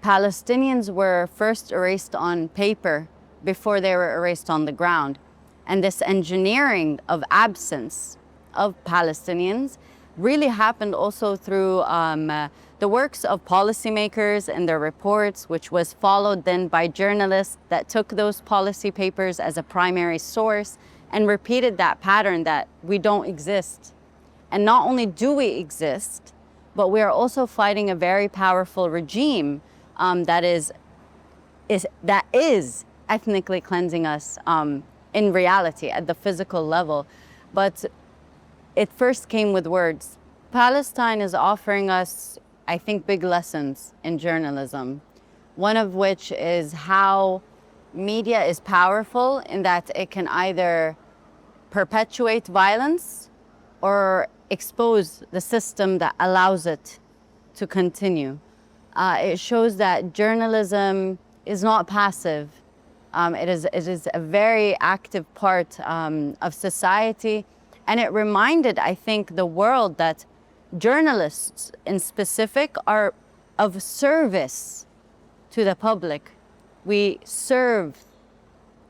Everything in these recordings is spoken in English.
Palestinians were first erased on paper before they were erased on the ground. And this engineering of absence of Palestinians really happened also through the works of policymakers and their reports, which was followed then by journalists that took those policy papers as a primary source and repeated that pattern that we don't exist. And not only do we exist, but we are also fighting a very powerful regime that is ethnically cleansing us in reality at the physical level. But it first came with words. Palestine is offering us, I think, big lessons in journalism. One of which is how media is powerful in that it can either perpetuate violence or expose the system that allows it to continue. It shows that journalism is not passive. It is a very active part of society. And it reminded, I think, the world that journalists in specific are of service to the public. We serve,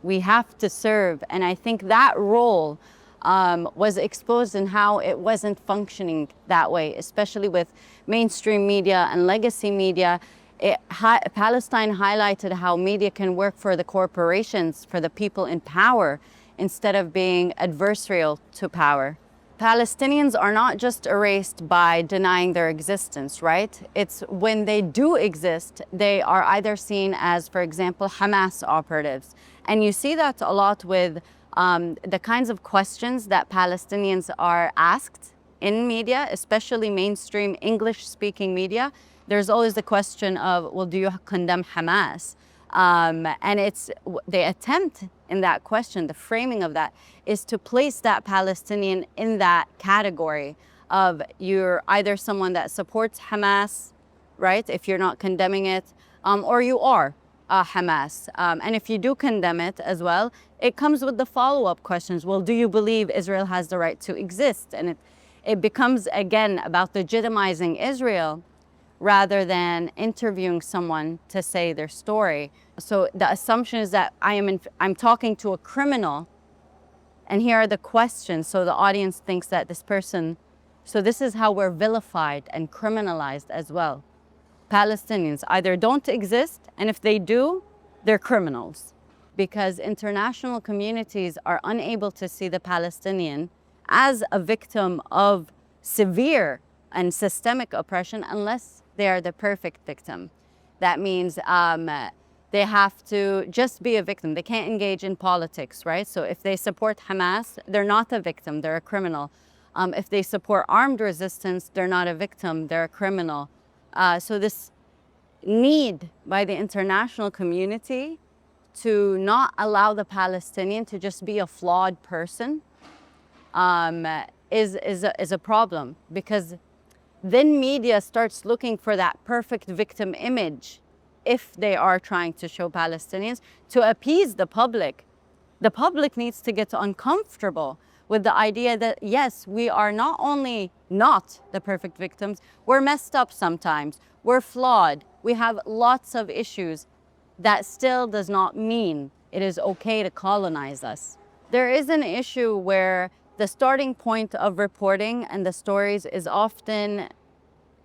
we have to serve. And I think that role was exposed in how it wasn't functioning that way, especially with mainstream media and legacy media. Palestine highlighted how media can work for the corporations, for the people in power, instead of being adversarial to power. Palestinians are not just erased by denying their existence, right? It's when they do exist, they are either seen as, for example, Hamas operatives. And you see that a lot with the kinds of questions that Palestinians are asked in media, especially mainstream English-speaking media. There's always the question of, well, do you condemn Hamas? And it's the attempt in that question, the framing of that, is to place that Palestinian in that category of you're either someone that supports Hamas, right, if you're not condemning it, or you are Hamas. And if you do condemn it as well, it comes with the follow-up questions. Well, do you believe Israel has the right to exist? And it becomes, again, about legitimizing Israel rather than interviewing someone to say their story. So the assumption is that I'm talking to a criminal, and here are the questions. So the audience thinks that this person, so this is how we're vilified and criminalized as well. Palestinians either don't exist, and if they do, they're criminals. Because international communities are unable to see the Palestinian as a victim of severe and systemic oppression unless they are the perfect victim. That means they have to just be a victim. They can't engage in politics, right? So if they support Hamas, they're not a victim, they're a criminal. If they support armed resistance, they're not a victim, they're a criminal. So this need by the international community to not allow the Palestinian to just be a flawed person is a problem, because then media starts looking for that perfect victim image if they are trying to show Palestinians to appease the public. The public needs to get uncomfortable with the idea that, yes, we are not only not the perfect victims, we're messed up sometimes, we're flawed, we have lots of issues. That still does not mean it is okay to colonize us. There is an issue where the starting point of reporting and the stories is often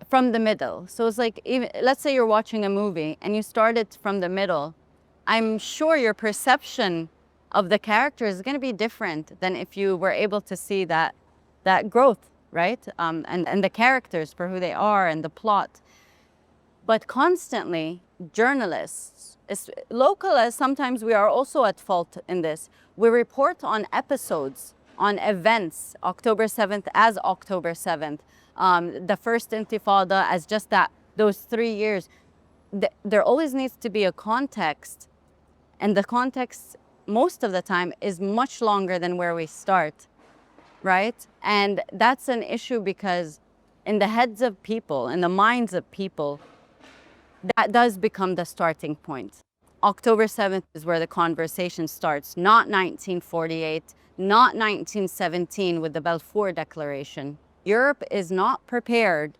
from the middle. So it's like, even, let's say you're watching a movie and you start it from the middle. I'm sure your perception of the character is going to be different than if you were able to see that growth, right? And the characters for who they are and the plot. But constantly, journalists, as local as sometimes we are also at fault in this, we report on episodes, on events, October 7th as October 7th, the first Intifada as just those 3 years. There always needs to be a context, and the context most of the time is much longer than where we start, right? And that's an issue because in the heads of people, in the minds of people, that does become the starting point. October 7th is where the conversation starts, not 1948, not 1917 with the Balfour Declaration. Europe is not prepared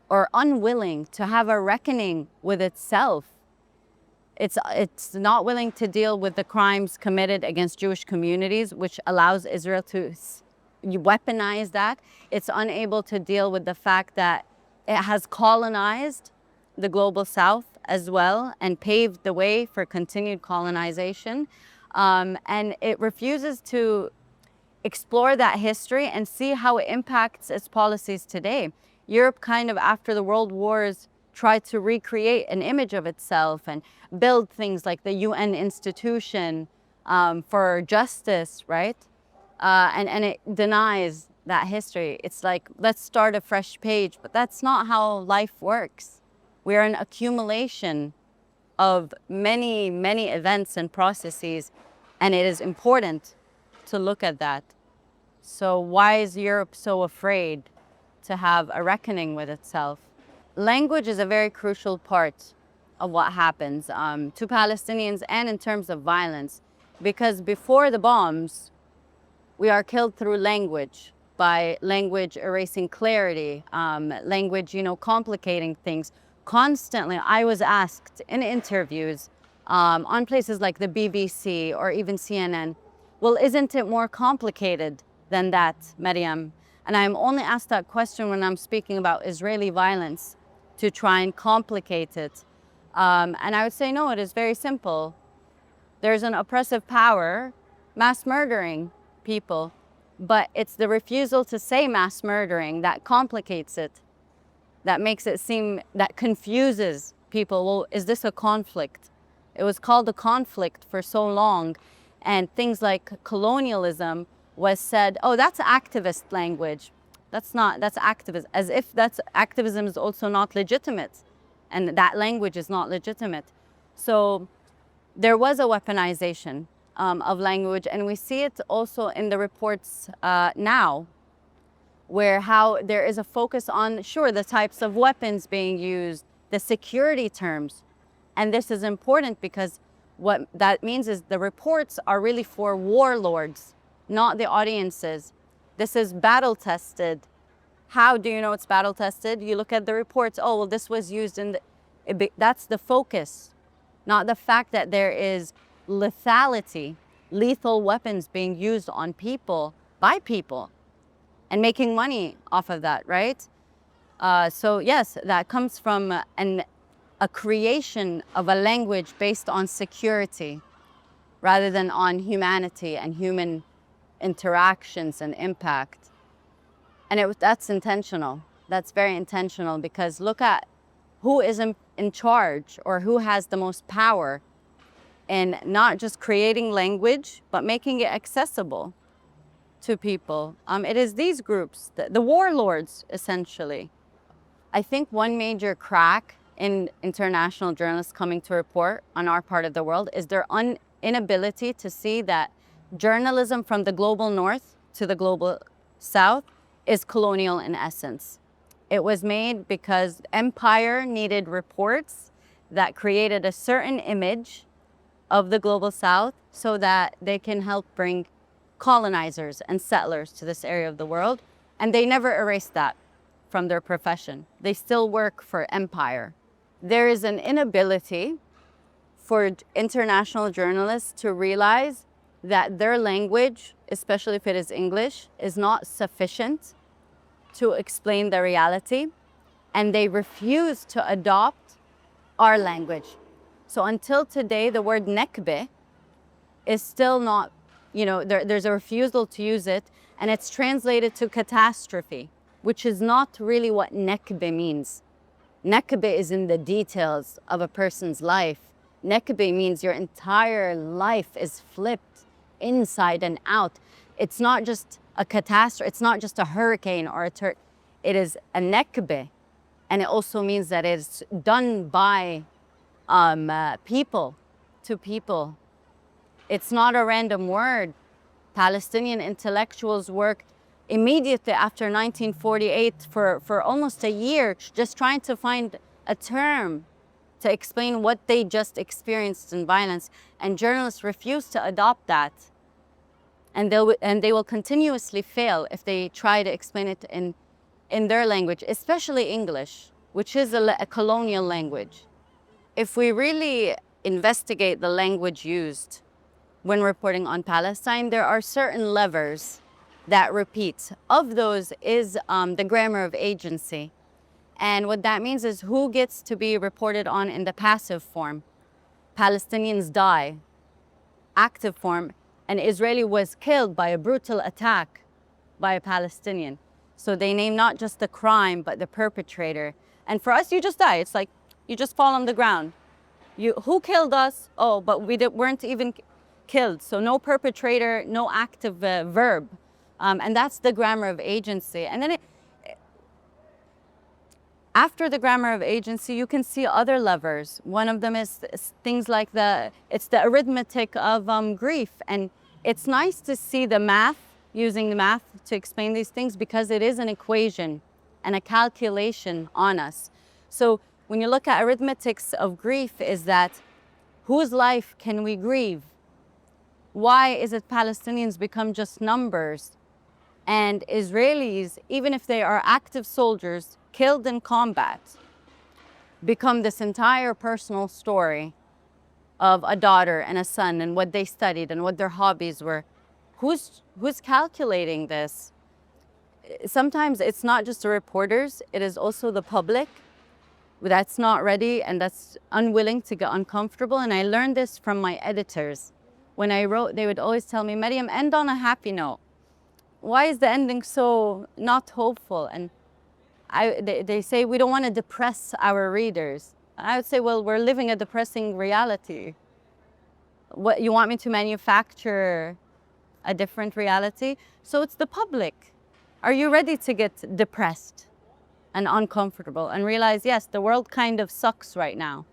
or unwilling to have a reckoning with itself It's not willing to deal with the crimes committed against Jewish communities, which allows Israel to weaponize that. It's unable to deal with the fact that it has colonized the global South as well and paved the way for continued colonization. And it refuses to explore that history and see how it impacts its policies today. Europe kind of, after the world wars, tried to recreate an image of itself and build things like the UN institution for justice, right? And it denies that history. It's like, let's start a fresh page, but that's not how life works. We're an accumulation of many, many events and processes, and it is important to look at that. So why is Europe so afraid to have a reckoning with itself? Language is a very crucial part of what happens to Palestinians and in terms of violence, because before the bombs, we are killed through language, by language erasing clarity, language, complicating things. Constantly, I was asked in interviews on places like the BBC or even CNN, well, isn't it more complicated than that, Mariam? And I'm only asked that question when I'm speaking about Israeli violence, to try and complicate it. And I would say, no, it is very simple. There's an oppressive power mass murdering people, but it's the refusal to say mass murdering that complicates it, that makes it seem, that confuses people. Well, is this a conflict? It was called a conflict for so long, and things like colonialism was said, oh, that's activist language. That's activism, as if activism is also not legitimate, and that language is not legitimate. So there was a weaponization of language, and we see it also in the reports now, where how there is a focus on, sure, the types of weapons being used, the security terms. And this is important because what that means is the reports are really for warlords, not the audiences. This is battle tested. How do you know it's battle tested? You look at the reports, oh, well, this was used in that's the focus, not the fact that there is lethality, lethal weapons being used on people, by people, and making money off of that, right? So yes, that comes from a creation of a language based on security rather than on humanity and human interactions and impact. And that's intentional. That's very intentional, because look at who is in charge, or who has the most power in not just creating language, but making it accessible to people. It is these groups, the warlords, essentially. I think one major crack in international journalists coming to report on our part of the world is their inability to see that journalism from the global north to the global south is colonial in essence. It was made because empire needed reports that created a certain image of the global south so that they can help bring colonizers and settlers to this area of the world. And they never erased that from their profession. They still work for empire. There is an inability for international journalists to realize that their language, especially if it is English, is not sufficient to explain the reality, and they refuse to adopt our language. So until today, the word Nakba is still not, there's a refusal to use it, and it's translated to catastrophe, which is not really what Nakba means. Nakba is in the details of a person's life. Nakba means your entire life is flipped inside and out. It's not just a catastrophe, it's not just a hurricane or it is a Nakba. And it also means that it's done by people to people. It's not a random word. Palestinian intellectuals worked immediately after 1948 for almost a year, just trying to find a term to explain what they just experienced in violence. And journalists refuse to adopt that. And they will continuously fail if they try to explain it in their language, especially English, which is a colonial language. If we really investigate the language used when reporting on Palestine, there are certain levers that repeat. Of those is the grammar of agency. And what that means is who gets to be reported on in the passive form. Palestinians die. Active form, an Israeli was killed by a brutal attack by a Palestinian. So they name not just the crime, but the perpetrator. And for us, you just die. It's like you just fall on the ground. Who killed us? Oh, but we weren't even killed. So no perpetrator, no active verb. And that's the grammar of agency. And then after the grammar of agency, you can see other levers. One of them is things like it's the arithmetic of grief. And it's nice to see the math, using the math to explain these things, because it is an equation and a calculation on us. So when you look at arithmetics of grief, is that whose life can we grieve? Why is it Palestinians become just numbers? And Israelis, even if they are active soldiers, killed in combat, become this entire personal story of a daughter and a son and what they studied and what their hobbies were. Who's calculating this? Sometimes it's not just the reporters, it is also the public that's not ready and that's unwilling to get uncomfortable. And I learned this from my editors. When I wrote, they would always tell me, Mariam, end on a happy note. Why is the ending so not hopeful? And they say, we don't want to depress our readers. And I would say, well, we're living a depressing reality. What, you want me to manufacture a different reality? So it's the public. Are you ready to get depressed and uncomfortable and realize, yes, the world kind of sucks right now?